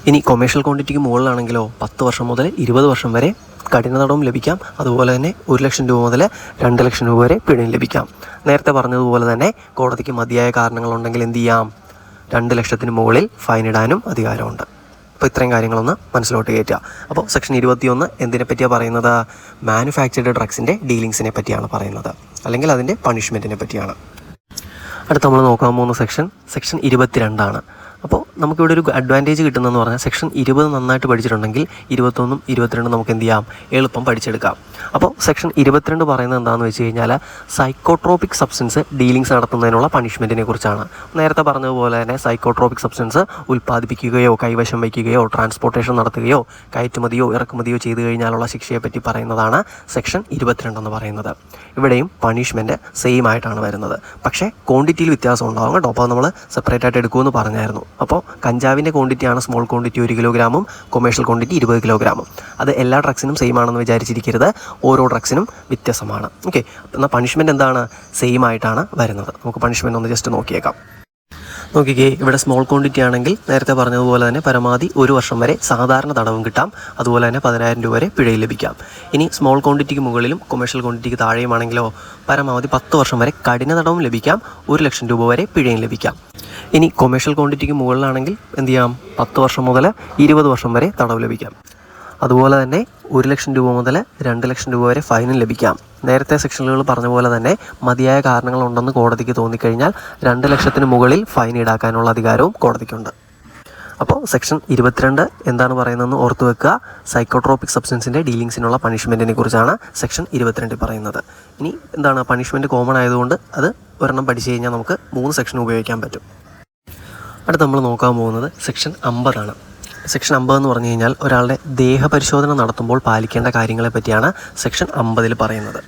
ഇനി കൊമേഴ്ഷ്യൽ ക്വാണ്ടിറ്റിക്ക് മുകളിലാണെങ്കിലോ 10 വർഷം മുതൽ 20 വർഷം വരെ കഠിന തടവും ലഭിക്കാം, അതുപോലെ തന്നെ 1 ലക്ഷം രൂപ മുതൽ 2 ലക്ഷം രൂപ വരെ പിഴയും ലഭിക്കാം. നേരത്തെ പറഞ്ഞതുപോലെ തന്നെ കോടതിക്ക് മതിയായ കാരണങ്ങളുണ്ടെങ്കിൽ എന്ത് ചെയ്യാം, 2 ലക്ഷത്തിന് മുകളിൽ ഫൈൻ ഇടാനും അധികാരമുണ്ട്. അപ്പോൾ ഇത്രയും കാര്യങ്ങളൊന്ന് മനസ്സിലോട്ട് കയറ്റുക. അപ്പോൾ സെക്ഷൻ 21 എന്തിനെ പറ്റിയാണ് പറയുന്നത്, മാനുഫാക്ചർഡ് ഡ്രഗ്സിൻ്റെ ഡീലിങ്സിനെ പറ്റിയാണ് പറയുന്നത്, അല്ലെങ്കിൽ അതിൻ്റെ പണിഷ്മെൻറ്റിനെ പറ്റിയാണ്. അടുത്ത് നമ്മൾ നോക്കാൻ പോകുന്ന സെക്ഷൻ 22. അപ്പോൾ നമുക്കിവിടെ ഒരു അഡ്വാൻറ്റേജ് കിട്ടുന്നതെന്ന് പറഞ്ഞാൽ സെക്ഷൻ 20 നന്നായിട്ട് പഠിച്ചിട്ടുണ്ടെങ്കിൽ 21 22 നമുക്ക് എന്ത് ചെയ്യാം, എളുപ്പം പഠിച്ചെടുക്കാം. അപ്പോൾ സെക്ഷൻ 22 പറയുന്നത് എന്താണെന്ന് വെച്ച് കഴിഞ്ഞാൽ സൈക്കോട്രോപിക് സബ്സ്റ്റൻസ് ഡീലിങ്സ് നടത്തുന്നതിനുള്ള പണിഷ്മെൻറ്റിനെ കുറിച്ചാണ്. നേരത്തെ പറഞ്ഞതുപോലെ തന്നെ സൈക്കോട്രോപിക് സബ്സ്റ്റൻസ് ഉൽപ്പാദിപ്പിക്കുകയോ കൈവശം വയ്ക്കുകയോ ട്രാൻസ്പോർട്ടേഷൻ നടത്തുകയോ കയറ്റുമതിയോ ഇറക്കുമതിയോ ചെയ്തു കഴിഞ്ഞാലുള്ള ശിക്ഷയെപ്പറ്റി പറയുന്നതാണ് സെക്ഷൻ 22 എന്ന് പറയുന്നത്. ഇവിടെയും പണിഷ്മെൻറ്റ് സെയിം ആയിട്ടാണ് വരുന്നത്, പക്ഷേ ക്വാണ്ടിറ്റിയിൽ വ്യത്യാസം ഉണ്ടാകും കേട്ടോ. അപ്പോൾ നമ്മൾ സെപ്പറേറ്റ് ആയിട്ട് എടുക്കുമെന്ന് പറഞ്ഞായിരുന്നു. അപ്പോൾ കഞ്ചാവിൻ്റെ ക്വാണ്ടിറ്റിയാണ് സ്മോൾ ക്വാണ്ടിറ്റി 1 കിലോഗ്രാമും കൊമേഴ്ഷ്യൽ ക്വാണ്ടിറ്റി 20 കിലോഗ്രാമും. അത് എല്ലാ ഡ്രഗ്സിനും സെയിം ആണെന്ന് വിചാരിച്ചിരിക്കരുത്, ഓരോ ഡ്രഗ്സിനും വ്യത്യാസമാണ്. ഓക്കെ, എന്നാൽ പണിഷ്മെൻറ്റ് എന്താണ്, സെയിം ആയിട്ടാണ് വരുന്നത്. നമുക്ക് പണിഷ്മെൻറ്റ് ഒന്ന് ജസ്റ്റ് നോക്കിയേക്കാം. നോക്കിക്കേ, ഇവിടെ സ്മോൾ ക്വാണ്ടിറ്റി ആണെങ്കിൽ നേരത്തെ പറഞ്ഞതുപോലെ തന്നെ പരമാവധി 1 വർഷം വരെ സാധാരണ തടവും കിട്ടാം, അതുപോലെ തന്നെ 10,000 രൂപ വരെ പിഴയും ലഭിക്കാം. ഇനി സ്മോൾ ക്വാണ്ടിറ്റിക്ക് മുകളിലും കൊമേഴ്ഷ്യൽ ക്വാണ്ടിറ്റിക്ക് താഴെയുമാണെങ്കിലോ പരമാവധി 10 വർഷം വരെ കഠിന തടവും ലഭിക്കാം, 1 ലക്ഷം രൂപ വരെ പിഴയും ലഭിക്കാം. ഇനി കൊമേഴ്ഷ്യൽ ക്വാണ്ടിറ്റിക്ക് മുകളിലാണെങ്കിൽ എന്ത് ചെയ്യാം, 10 വർഷം മുതൽ 20 വർഷം വരെ തടവ് ലഭിക്കാം. അതുപോലെ തന്നെ 1 ലക്ഷം രൂപ മുതൽ 2 ലക്ഷം രൂപ വരെ ഫൈനും ലഭിക്കാം. നേരത്തെ സെക്ഷനുകൾ പറഞ്ഞ പോലെ തന്നെ മതിയായ കാരണങ്ങളുണ്ടെന്ന് കോടതിക്ക് തോന്നിക്കഴിഞ്ഞാൽ 2 ലക്ഷത്തിന് മുകളിൽ ഫൈൻ ഈടാക്കാനുള്ള അധികാരവും കോടതിക്കുണ്ട്. അപ്പോൾ സെക്ഷൻ 22 എന്താണ് പറയുന്നതെന്ന് ഓർത്തു വെക്കുക. സൈക്കോട്രോപിക് സബ്സ്റ്റൻസിൻ്റെ ഡീലിങ്സിനുള്ള പണിഷ്മെൻറ്റിനെ കുറിച്ചാണ് സെക്ഷൻ 22 പറയുന്നത്. ഇനി എന്താണ്, പണിഷ്മെൻറ്റ് കോമൺ ആയതുകൊണ്ട് അത് ഒരെണ്ണം പഠിച്ചു കഴിഞ്ഞാൽ നമുക്ക് 3 സെക്ഷൻ ഉപയോഗിക്കാൻ പറ്റും. അടുത്ത് നമ്മൾ നോക്കാൻ പോകുന്നത് സെക്ഷൻ 50. സെക്ഷൻ 50 എന്ന് പറഞ്ഞു കഴിഞ്ഞാൽ ഒരാളുടെ ദേഹപരിശോധന നടത്തുമ്പോൾ പാലിക്കേണ്ട കാര്യങ്ങളെ പറ്റിയാണ് സെക്ഷൻ 50 പറയുന്നത്.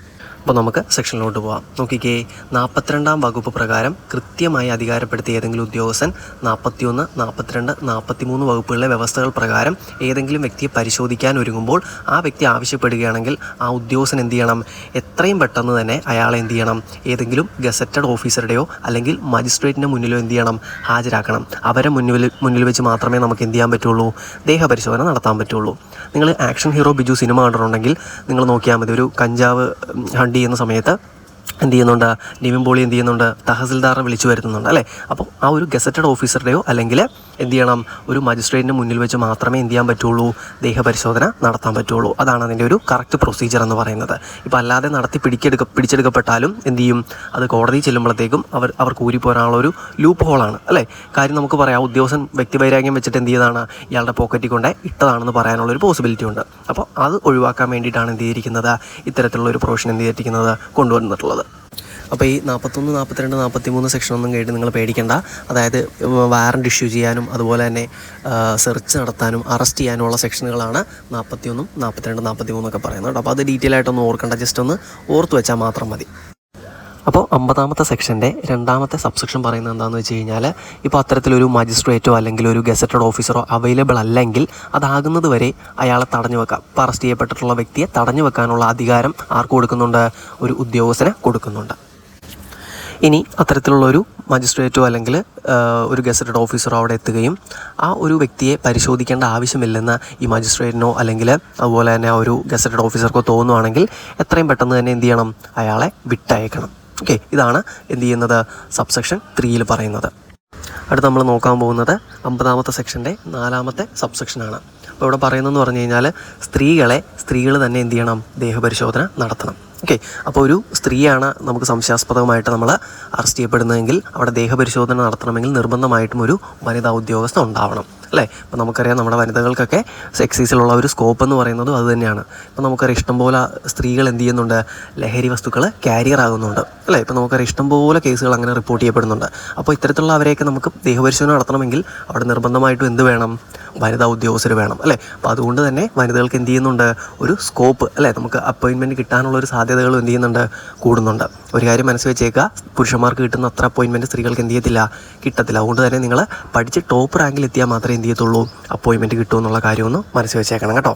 അപ്പോൾ നമുക്ക് സെക്ഷനിലോട്ട് പോകാം. നോക്കിക്കേ, 42-ാം വകുപ്പ് പ്രകാരം കൃത്യമായി അധികാരപ്പെടുത്തിയ ഏതെങ്കിലും ഉദ്യോഗസ്ഥൻ 41, 42, 43 വകുപ്പുകളിലെ വ്യവസ്ഥകൾ പ്രകാരം ഏതെങ്കിലും വ്യക്തിയെ പരിശോധിക്കാൻ ഒരുങ്ങുമ്പോൾ ആ വ്യക്തി ആവശ്യപ്പെടുകയാണെങ്കിൽ ആ ഉദ്യോഗസ്ഥൻ എന്ത് ചെയ്യണം, എത്രയും പെട്ടെന്ന് തന്നെ അയാളെ എന്ത് ചെയ്യണം, ഏതെങ്കിലും ഗസറ്റഡ് ഓഫീസറുടെയോ അല്ലെങ്കിൽ മജിസ്ട്രേറ്റിൻ്റെ മുന്നിലോ എന്ത് ചെയ്യണം, ഹാജരാക്കണം. അവരെ മുന്നിൽ വെച്ച് മാത്രമേ നമുക്ക് എന്ത് ചെയ്യാൻ പറ്റുള്ളൂ, ദേഹപരിശോധന നടത്താൻ പറ്റുള്ളൂ. നിങ്ങൾ ആക്ഷൻ ഹീറോ ബിജു സിനിമ കണ്ടിട്ടുണ്ടെങ്കിൽ നിങ്ങൾ നോക്കിയാൽ മതി, ഒരു കഞ്ചാവ് ഹണ്ട് ചെയ്യുന്ന സമയത്ത് എന്ത് ചെയ്യുന്നുണ്ട്, നിവിൻ പോളി എന്ത് ചെയ്യുന്നുണ്ട്, തഹസിൽദാറിനെ വിളിച്ചു വരുത്തുന്നുണ്ട് അല്ലേ. അപ്പോൾ ആ ഒരു ഗസറ്റഡ് ഓഫീസറുടെയോ അല്ലെങ്കിൽ എന്ത് ചെയ്യണം, ഒരു മജിസ്ട്രേറ്റിൻ്റെ മുന്നിൽ വെച്ച് മാത്രമേ എന്ത് ചെയ്യാൻ പറ്റുള്ളൂ, ദേഹപരിശോധന നടത്താൻ പറ്റുള്ളൂ. അതാണ് അതിൻ്റെ ഒരു കറക്റ്റ് പ്രൊസീജിയർ എന്ന് പറയുന്നത്. ഇപ്പോൾ അല്ലാതെ നടത്തി പിടിച്ചെടുക്കപ്പെട്ടാലും എന്ത് ചെയ്യും, അത് കോടതി ചെല്ലുമ്പോഴത്തേക്കും അവർക്ക് ഊരിപ്പോരാനുള്ള ഒരു ലൂപ്പ് ഹോളാണ് അല്ലേ. കാര്യം നമുക്ക് പറയാം, ഉദ്യോഗസ്ഥൻ വ്യക്തിവൈരാഗ്യം വെച്ചിട്ട് എന്ത് ചെയ്തതാണ്, ഇയാളുടെ പോക്കറ്റിൽ കൊണ്ട് ഇട്ടതാണെന്ന് പറയാനുള്ളൊരു പോസിബിലിറ്റി ഉണ്ട്. അപ്പോൾ അത് ഒഴിവാക്കാൻ വേണ്ടിയിട്ടാണ് എന്ത് ചെയ്തിരിക്കുന്നത്, ഇത്തരത്തിലുള്ള ഒരു പ്രൊവിഷൻ എന്ത് ചെയ്തിരിക്കുന്നത് കൊണ്ടുവന്നിട്ടുള്ളത്. അപ്പോൾ ഈ 41, 42, 43 സെക്ഷനൊന്നും കേട്ട് നിങ്ങൾ പേടിക്കേണ്ട. അതായത് വാറണ്ട് ഇഷ്യൂ ചെയ്യാനും അതുപോലെ തന്നെ സെർച്ച് നടത്താനും അറസ്റ്റ് ചെയ്യാനുമുള്ള സെക്ഷനുകളാണ് 41, 42, 43 ഒക്കെ പറയുന്നത്. അപ്പോൾ അത് ഡീറ്റെയിൽ ആയിട്ടൊന്നും ഓർക്കേണ്ട, ജസ്റ്റ് ഒന്ന് ഓർത്ത് വെച്ചാൽ മാത്രം മതി. അപ്പോൾ 50ാമത്തെ സെക്ഷൻ്റെ 2ാമത്തെ സബ്സെക്ഷൻ പറയുന്നത് എന്താണെന്ന് വെച്ച് കഴിഞ്ഞാൽ, ഇപ്പോൾ അത്തരത്തിലൊരു മജിസ്ട്രേറ്റോ അല്ലെങ്കിൽ ഒരു ഗസറ്റഡ് ഓഫീസറോ അവൈലബിൾ അല്ലെങ്കിൽ അതാകുന്നത് വരെ അയാളെ തടഞ്ഞു വെക്കാം. ഇപ്പോൾ അറസ്റ്റ് ചെയ്യപ്പെട്ടിട്ടുള്ള വ്യക്തിയെ തടഞ്ഞു വെക്കാനുള്ള അധികാരം ആർക്ക് കൊടുക്കുന്നുണ്ട്, ഒരു ഉദ്യോഗസ്ഥന് കൊടുക്കുന്നുണ്ട്. ഇനി അത്തരത്തിലുള്ളൊരു മജിസ്ട്രേറ്റോ അല്ലെങ്കിൽ ഒരു ഗസറ്റഡ് ഓഫീസറോ അവിടെ എത്തുകയും ആ ഒരു വ്യക്തിയെ പരിശോധിക്കേണ്ട ആവശ്യമില്ലെന്ന് ഈ മജിസ്ട്രേറ്റിനോ അല്ലെങ്കിൽ അതുപോലെ തന്നെ ആ ഒരു ഗസറ്റഡ് ഓഫീസർക്കോ തോന്നുവാണെങ്കിൽ എത്രയും പെട്ടെന്ന് തന്നെ എന്ത് ചെയ്യണം, അയാളെ വിട്ടയക്കണം. ഓക്കെ, ഇതാണ് എന്ത് ചെയ്യുന്നത്, സബ്സെക്ഷൻ 3യിൽ പറയുന്നത്. അടുത്ത് നമ്മൾ നോക്കാൻ പോകുന്നത് 50ാമത്തെ സെക്ഷൻ്റെ 4ാമത്തെ സബ്സെക്ഷനാണ്. അപ്പോൾ ഇവിടെ പറയുന്നതെന്ന് പറഞ്ഞു കഴിഞ്ഞാൽ, സ്ത്രീകൾ തന്നെ എന്ത് ചെയ്യണം, ദേഹപരിശോധന നടത്തണം. ഓക്കെ, അപ്പോൾ ഒരു സ്ത്രീയാണ് നമുക്ക് സംശയാസ്പദമായിട്ട് നമ്മൾ അറസ്റ്റ് ചെയ്യപ്പെടുന്നതെങ്കിൽ അവിടെ ദേഹപരിശോധന നടത്തണമെങ്കിൽ നിർബന്ധമായിട്ടും ഒരു വനിതാ ഉദ്യോഗസ്ഥ ഉണ്ടാവണം അല്ലേ. ഇപ്പോൾ നമുക്കറിയാം, നമ്മുടെ വനിതകൾക്കൊക്കെ എക്സൈസിലുള്ള ഒരു സ്കോപ്പ് എന്ന് പറയുന്നതും അത് തന്നെയാണ്. ഇപ്പോൾ നമുക്കറിയാം, ഇഷ്ടംപോലെ സ്ത്രീകൾ എന്ത് ചെയ്യുന്നുണ്ട്, ലഹരി വസ്തുക്കൾ ക്യാരിയർ ആകുന്നുണ്ട് അല്ലേ. ഇപ്പോൾ നമുക്കറിയാം, ഇഷ്ടംപോലെ കേസുകൾ അങ്ങനെ റിപ്പോർട്ട് ചെയ്യപ്പെടുന്നുണ്ട്. അപ്പോൾ ഇത്തരത്തിലുള്ള അവരെയൊക്കെ നമുക്ക് ദേഹപരിശോധന നടത്തണമെങ്കിൽ അവിടെ നിർബന്ധമായിട്ടും എന്ത് വേണം, വനിതാ ഉദ്യോഗസ്ഥർ വേണം അല്ലേ. അപ്പോൾ അതുകൊണ്ട് തന്നെ വനിതകൾക്ക് എന്ത് ചെയ്യുന്നുണ്ട്, ഒരു സ്കോപ്പ് അല്ലേ, നമുക്ക് അപ്പോയിൻമെൻറ്റ് കിട്ടാനുള്ള ഒരു സാധ്യതകളും എന്ത് ചെയ്യുന്നുണ്ട്, കൂടുന്നുണ്ട്. ഒരു കാര്യം മനസ്സിൽ വെച്ചേക്കുക, പുരുഷന്മാർക്ക് കിട്ടുന്ന അത്ര അപ്പോയിൻമെൻറ്റ് സ്ത്രീകൾക്ക് എന്ത് ചെയ്യത്തില്ല, കിട്ടത്തില്ല. അതുകൊണ്ട് തന്നെ നിങ്ങൾ പഠിച്ച് ടോപ്പ് റാങ്കിൽ എത്തിയാൽ മാത്രമേ എന്ത് ചെയ്യത്തുള്ളൂ, അപ്പോയിൻമെൻറ്റ് കിട്ടുമെന്നുള്ള കാര്യമൊന്ന് മനസ്സിൽ വെച്ചേക്കണം കേട്ടോ.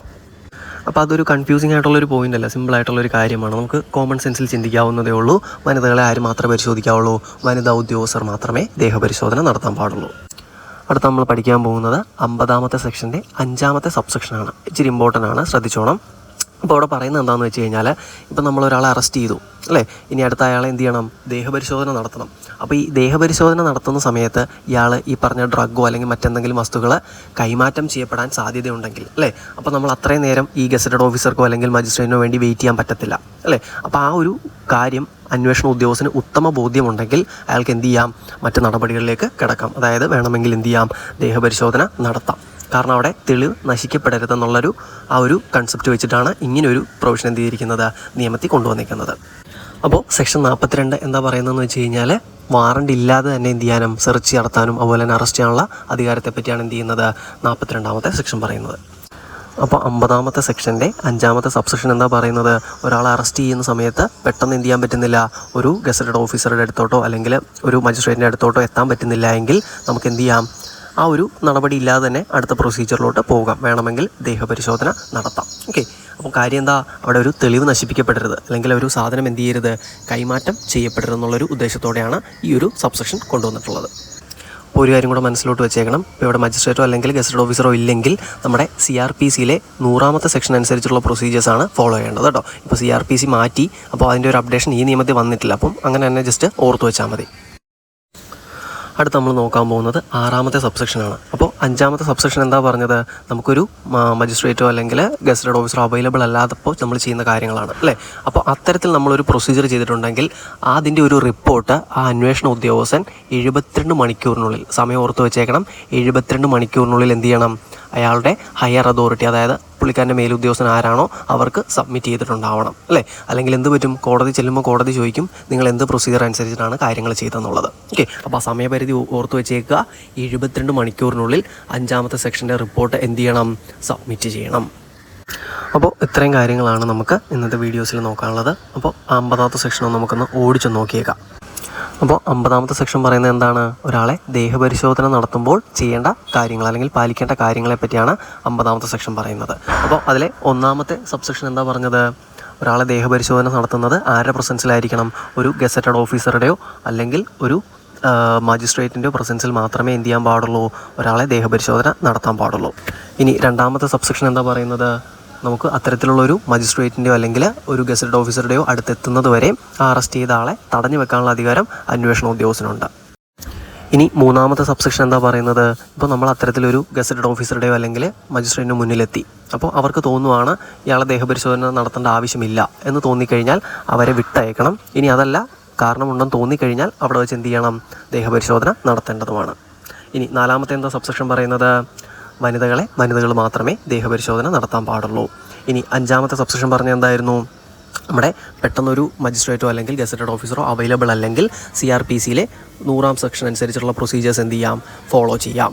അപ്പോൾ അതൊരു കൺഫ്യൂസിങ് ആയിട്ടുള്ളൊരു പോയിൻ്റ് അല്ല, സിമ്പിളായിട്ടുള്ളൊരു കാര്യമാണ്. നമുക്ക് കോമൺ സെൻസിൽ ചിന്തിക്കാവുന്നതേ ഉള്ളൂ. വനിതകളെ ആര് മാത്രമേ പരിശോധിക്കാവുള്ളൂ, വനിതാ ഉദ്യോഗസ്ഥർ മാത്രമേ ദേഹപരിശോധന നടത്താൻ പാടുള്ളൂ. അടുത്ത് നമ്മൾ പഠിക്കാൻ പോകുന്നത് 50ാമത്തെ സെക്ഷൻ്റെ 5ാമത്തെ സബ്സെക്ഷനാണ്. ഇച്ചിരി ഇമ്പോർട്ടൻ്റ് ആണ്, ശ്രദ്ധിച്ചോണം. അപ്പോൾ അവിടെ പറയുന്നത് എന്താണെന്ന് വെച്ച് കഴിഞ്ഞാൽ, ഇപ്പം നമ്മളൊരാളെ അറസ്റ്റ് ചെയ്തു അല്ലേ, ഇനി അടുത്ത അയാളെ എന്ത് ചെയ്യണം, ദേഹപരിശോധന നടത്തണം. അപ്പോൾ ഈ ദേഹപരിശോധന നടത്തുന്ന സമയത്ത് ഇയാൾ ഈ പറഞ്ഞ ഡ്രഗോ അല്ലെങ്കിൽ മറ്റെന്തെങ്കിലും വസ്തുക്കൾ കൈമാറ്റം ചെയ്യപ്പെടാൻ സാധ്യതയുണ്ടെങ്കിൽ അല്ലേ, അപ്പോൾ നമ്മൾ അത്രയും നേരം ഈ ഗസറ്റഡ് ഓഫീസർക്കോ അല്ലെങ്കിൽ മജിസ്ട്രേറ്റിനോ വേണ്ടി വെയിറ്റ് ചെയ്യാൻ പറ്റത്തില്ല അല്ലേ. അപ്പോൾ ആ ഒരു കാര്യം അന്വേഷണ ഉദ്യോഗസ്ഥന് ഉത്തമ ബോധ്യമുണ്ടെങ്കിൽ അയാൾക്ക് എന്ത് ചെയ്യാം, മറ്റ് നടപടികളിലേക്ക് കിടക്കാം. അതായത് വേണമെങ്കിൽ എന്ത് ചെയ്യാം, ദേഹപരിശോധന നടത്താം. കാരണം അവിടെ തെളിവ് നശിക്കപ്പെടരുതെന്നുള്ളൊരു ആ ഒരു കൺസെപ്റ്റ് വെച്ചിട്ടാണ് ഇങ്ങനൊരു പ്രൊവിഷൻ എന്ത് ചെയ്തിരിക്കുന്നത്, നിയമത്തിൽ കൊണ്ടുവന്നിരിക്കുന്നത്. അപ്പോൾ സെക്ഷൻ 42 എന്താ പറയുന്നതെന്ന് വെച്ച് കഴിഞ്ഞാൽ, വാറണ്ട് ഇല്ലാതെ തന്നെ എന്ത് ചെയ്യാനും, സെർച്ച് നടത്താനും അതുപോലെ തന്നെ അറസ്റ്റ് ചെയ്യാനുള്ള അധികാരത്തെ പറ്റിയാണ് എന്ത് ചെയ്യുന്നത്, 42ാമത്തെ സെക്ഷൻ പറയുന്നത്. അപ്പോൾ 50ാമത്തെ സെക്ഷൻ്റെ 5ാമത്തെ സബ്സെക്ഷൻ എന്താ പറയുന്നത്, ഒരാളെ അറസ്റ്റ് ചെയ്യുന്ന സമയത്ത് പെട്ടെന്ന് എന്ത് ചെയ്യാൻ പറ്റുന്നില്ല, ഒരു ഗസറ്റഡ് ഓഫീസറുടെ അടുത്തോട്ടോ അല്ലെങ്കിൽ ഒരു മജിസ്ട്രേറ്റിൻ്റെ അടുത്തോട്ടോ എത്താൻ പറ്റുന്നില്ല എങ്കിൽ നമുക്ക് എന്ത് ചെയ്യാം, ആ ഒരു നടപടി ഇല്ലാതെ തന്നെ അടുത്ത പ്രൊസീജിയറിലോട്ട് പോകാം. വേണമെങ്കിൽ ദേഹപരിശോധന നടത്താം. ഓക്കെ, അപ്പോൾ കാര്യം എന്താ, അവിടെ ഒരു തെളിവ് നശിപ്പിക്കപ്പെടരുത് അല്ലെങ്കിൽ ഒരു സാധനം എന്ത് ചെയ്യരുത്, കൈമാറ്റം ചെയ്യപ്പെടരുതെന്നുള്ളൊരു ഉദ്ദേശത്തോടെയാണ് ഈ ഒരു സബ്സെക്ഷൻ കൊണ്ടുവന്നിട്ടുള്ളത്. അപ്പോൾ ഒരു കാര്യം കൂടെ മനസ്സിലോട്ട് വെച്ചേക്കണം, ഇപ്പോൾ ഇവിടെ മജിസ്ട്രേറ്റോ അല്ലെങ്കിൽ ഗസറ്റഡ് ഓഫീസറോ ഇല്ലെങ്കിൽ നമ്മുടെ CRPCയിലെ 100ാമത്തെ സെക്ഷൻ അനുസരിച്ചുള്ള പ്രൊസീജിയേഴ്സാണ് ഫോളോ ചെയ്യേണ്ടത് കേട്ടോ. ഇപ്പോൾ CRPC മാറ്റി, അപ്പോൾ അതിൻ്റെ ഒരു അപ്ഡേഷൻ ഈ നിയമത്തിൽ വന്നിട്ടില്ല. അപ്പം അങ്ങനെ തന്നെ ജസ്റ്റ് ഓർത്ത് വെച്ചാൽ മതി. അടുത്ത് നമ്മൾ നോക്കാൻ പോകുന്നത് 6ാമത്തെ സബ്സെക്ഷനാണ്. അപ്പോൾ 5ാമത്തെ സബ്സെക്ഷൻ എന്താ പറഞ്ഞത്, നമുക്കൊരു മജിസ്ട്രേറ്റോ അല്ലെങ്കിൽ ഗസറ്റഡ് ഓഫീസറോ അവൈലബിൾ അല്ലാത്തപ്പോൾ നമ്മൾ ചെയ്യുന്ന കാര്യങ്ങളാണ് അല്ലേ. അപ്പോൾ അത്തരത്തിൽ നമ്മളൊരു പ്രൊസീജിയർ ചെയ്തിട്ടുണ്ടെങ്കിൽ അതിൻ്റെ ഒരു റിപ്പോർട്ട് ആ അന്വേഷണ ഉദ്യോഗസ്ഥൻ 72 മണിക്കൂറിനുള്ളിൽ, സമയം ഓർത്ത് വെച്ചേക്കണം, 72 മണിക്കൂറിനുള്ളിൽ എന്ത് ചെയ്യണം, അയാളുടെ ഹയർ അതോറിറ്റി, അതായത് പുള്ളിക്കാരൻ്റെ മേലുദ്യോഗസ്ഥൻ ആരാണോ അവർക്ക് സബ്മിറ്റ് ചെയ്തിട്ടുണ്ടാവണം അല്ലേ. അല്ലെങ്കിൽ എന്ത് പറ്റും, കോടതി ചെല്ലുമ്പോൾ കോടതി ചോദിക്കും നിങ്ങൾ എന്ത് പ്രൊസീജിയർ അനുസരിച്ചിട്ടാണ് കാര്യങ്ങൾ ചെയ്തതെന്നുള്ളത്. ഓക്കെ, അപ്പോൾ ആ സമയപരിധി ഓർത്ത് വെച്ചേക്കുക, 72 മണിക്കൂറിനുള്ളിൽ 5ാമത്തെ സെക്ഷൻ്റെ റിപ്പോർട്ട് എന്ത് ചെയ്യണം, സബ്മിറ്റ് ചെയ്യണം. അപ്പോൾ ഇത്രയും കാര്യങ്ങളാണ് നമുക്ക് ഇന്നത്തെ വീഡിയോസിൽ നോക്കാനുള്ളത്. അപ്പോൾ 50ാമത്തെ സെക്ഷനും നമുക്കൊന്ന് ഓടിച്ചു നോക്കിയേക്കാം. അപ്പോൾ 50ാമത്തെ സെക്ഷൻ പറയുന്നത് എന്താണ്, ഒരാളെ ദേഹപരിശോധന നടത്തുമ്പോൾ ചെയ്യേണ്ട കാര്യങ്ങൾ അല്ലെങ്കിൽ പാലിക്കേണ്ട കാര്യങ്ങളെ പറ്റിയാണ് 50ാമത്തെ സെക്ഷൻ പറയുന്നത്. അപ്പോൾ അതിലെ 1ാമത്തെ സബ്സെക്ഷൻ എന്താ പറഞ്ഞത്, ഒരാളെ ദേഹപരിശോധന നടത്തുന്നത് ആരുടെ പ്രസൻസിലായിരിക്കണം, ഒരു ഗസറ്റഡ് ഓഫീസറുടെയോ അല്ലെങ്കിൽ ഒരു മജിസ്ട്രേറ്റിൻ്റെ പ്രസൻസിൽ മാത്രമേ എന്ത് ചെയ്യാൻ പാടുള്ളൂ, ഒരാളെ ദേഹപരിശോധന നടത്താൻ പാടുള്ളൂ. ഇനി 2ാമത്തെ സബ്സെക്ഷൻ എന്താ പറയുന്നത്, നമുക്ക് അത്തരത്തിലുള്ളൊരു മജിസ്ട്രേറ്റിൻ്റെയോ അല്ലെങ്കിൽ ഒരു ഗസറ്റഡ് ഓഫീസറുടെയോ അടുത്തെത്തുന്നത് വരെ ആ അറസ്റ്റ് ചെയ്ത ആളെ തടഞ്ഞു വെക്കാനുള്ള അധികാരം അന്വേഷണ ഉദ്യോഗസ്ഥനുണ്ട്. ഇനി മൂന്നാമത്തെ സബ്സെക്ഷൻ എന്താ പറയുന്നത്, ഇപ്പോൾ നമ്മൾ അത്തരത്തിലൊരു ഗസറ്റഡ് ഓഫീസറുടെയോ അല്ലെങ്കിൽ മജിസ്ട്രേറ്റിന് മുന്നിലെത്തി, അപ്പോൾ അവർക്ക് തോന്നുവാണ് ഇയാളെ ദേഹപരിശോധന നടത്തേണ്ട ആവശ്യമില്ല എന്ന് തോന്നിക്കഴിഞ്ഞാൽ അവരെ വിട്ടയക്കണം. ഇനി അതല്ല, കാരണമുണ്ടെന്ന് തോന്നിക്കഴിഞ്ഞാൽ അവിടെ വെച്ച് എന്ത് ചെയ്യണം, ദേഹപരിശോധന നടത്തേണ്ടതുമാണ്. ഇനി നാലാമത്തെ എന്താ സബ്സെക്ഷൻ പറയുന്നത്, വനിതകൾ മാത്രമേ ദേഹപരിശോധന നടത്താൻ പാടുള്ളൂ. ഇനി അഞ്ചാമത്തെ സബ്സെക്ഷൻ പറഞ്ഞ എന്തായിരുന്നു, നമ്മുടെ പെട്ടെന്നൊരു മജിസ്ട്രേറ്റോ അല്ലെങ്കിൽ ഗസറ്റഡ് ഓഫീസറോ അവൈലബിൾ അല്ലെങ്കിൽ CRPCയിലെ 100-ാം സെക്ഷൻ അനുസരിച്ചുള്ള പ്രൊസീജിയേഴ്സ് എന്ത് ചെയ്യാം, ഫോളോ ചെയ്യാം.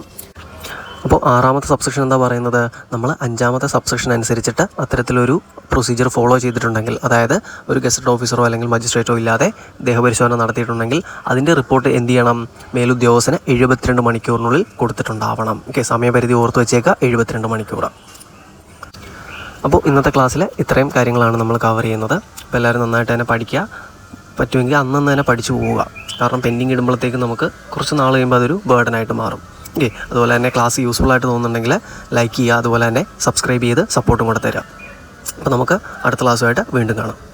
അപ്പോൾ ആറാമത്തെ സബ്സെക്ഷൻ എന്താ പറയുന്നത്, നമ്മൾ അഞ്ചാമത്തെ സബ്സെക്ഷൻ അനുസരിച്ചിട്ട് അത്തരത്തിലൊരു പ്രൊസീജിയർ ഫോളോ ചെയ്തിട്ടുണ്ടെങ്കിൽ, അതായത് ഒരു ഗസറ്റഡ് ഓഫീസറോ അല്ലെങ്കിൽ മജിസ്ട്രേറ്റോ ഇല്ലാതെ ദേഹപരിശോധന നടത്തിയിട്ടുണ്ടെങ്കിൽ അതിൻ്റെ റിപ്പോർട്ട് എന്ത് ചെയ്യണം, മേലുദ്യോഗസ്ഥന് 72 മണിക്കൂറിനുള്ളിൽ കൊടുത്തിട്ടുണ്ടാവണം. ഓക്കെ, സമയപരിധി ഓർത്ത് വെച്ചേക്കുക, 72 മണിക്കൂർ. അപ്പോൾ ഇന്നത്തെ ക്ലാസ്സിൽ ഇത്രയും കാര്യങ്ങളാണ് നമ്മൾ കവർ ചെയ്യുന്നത്. അപ്പോൾ എല്ലാവരും നന്നായിട്ട് തന്നെ പഠിക്കുക, പറ്റുമെങ്കിൽ അന്ന് തന്നെ പഠിച്ചു പോവുക. കാരണം പെൻഡിങ് ഇടുമ്പോഴത്തേക്കും നമുക്ക് കുറച്ച് നാൾ കഴിയുമ്പോൾ അതൊരു ബേർഡനായിട്ട് മാറും. ഓക്കെ, അതുപോലെ തന്നെ ക്ലാസ് യൂസ്ഫുൾ ആയിട്ട് തോന്നുന്നുണ്ടെങ്കിൽ ലൈക്ക് ചെയ്യുക, അതുപോലെ തന്നെ സബ്സ്ക്രൈബ് ചെയ്ത് സപ്പോർട്ടും കൂടെ തരാം. അപ്പോൾ നമുക്ക് അടുത്ത ക്ലാസ്സുമായിട്ട് വീണ്ടും കാണാം.